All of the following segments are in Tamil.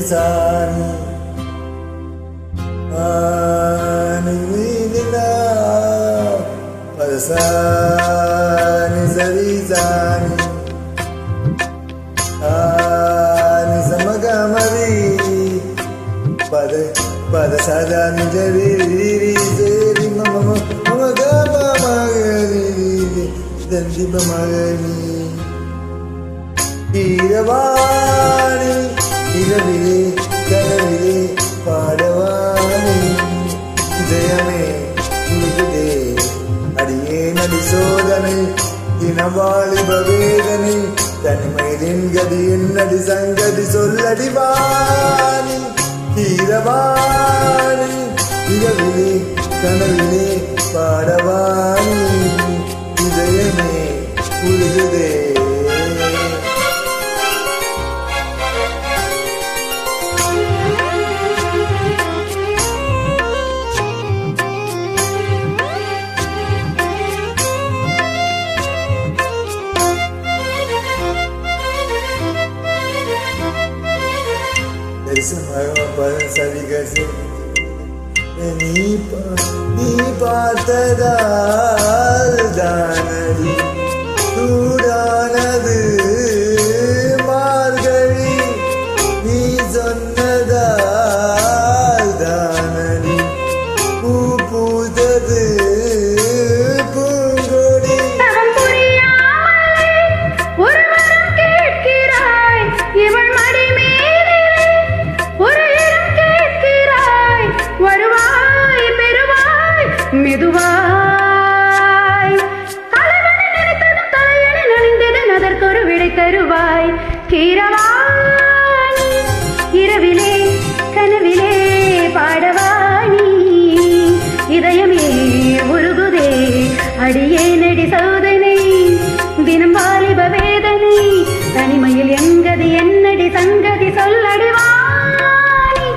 சாணி பதசானி சரி சாணி சமகமரி பத சதா நிஜரி சேரி மம மகரி தந்திப மகரி ஈரவாணி இரவிலே கனவிலே பாடவாணி இதயமே உருகுதே அடியே நடி சோதனை தினவாலிப வேதனை தனிமையின் கதி என்னடி சங்கதி சொல்லடி வாணி ஈரவாணி இரவிலே கனவிலே பாடவாணி இதயமே உருகுதே சரிகசி நீ பார்த்ததால் தானடி சூடானது மார்கழி நீ சொன்னதால் தானடி பூ பூத்தது பூங்கொடி மெதுவாய் தலைவனை நினைத்ததும் தலையணை நனைந்ததும் அதற்கொரு விடை தருவாய் கீரவாணி இரவிலே கனவிலே பாடவாணி இதயமே உருகுதே அடியே நடி சோதனை தினம் வாலிப வேதனை தனிமையில் எங்கதி என்னடி சங்கதி சொல்லடி வாணி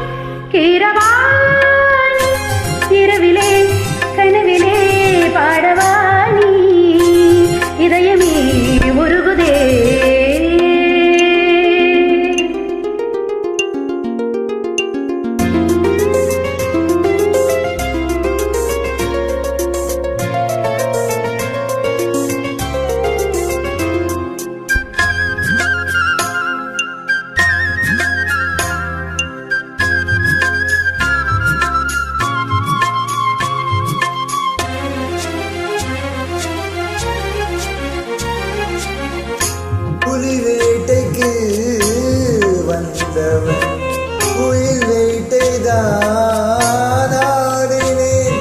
கீரவாணி இரவிலே கனவிலே பாடவாணி இதயமே உருகுதே புலி வேட்டைக்கு வந்தவன் புயல் வேட்டைதான் ஆடினேன்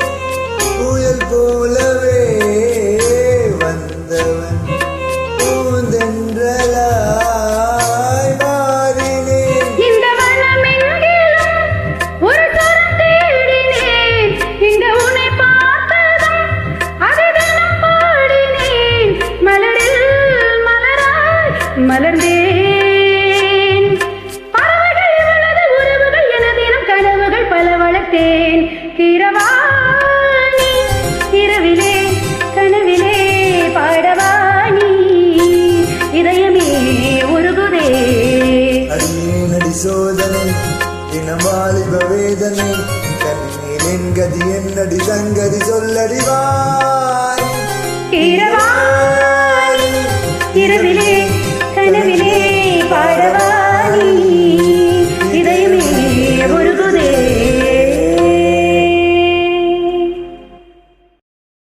புயல் போலவே வந்தவன் பூந்தென்றலாய் மாறினேன் இந்த வனமெங்கிலும் ஒரு தரம் தேடினேன் இந்த உன்னை பார்த்ததும் அதை தினம் பாடினேன் மலரில் மலர்ந்தேன் பறவைகள் இவளது உறவுகள் எனதினம் கனவுகள் பல வளர்த்தேன் கீரவாணி இரவிலே கனவிலே பாடவாணி இதயமே உருகுதே அடியே நடி சோதனை தினம் வாலிப வேதனை கண்ணீரின் கதி என்னடி சங்கதி சொல்லடி வாய் கீரவாணி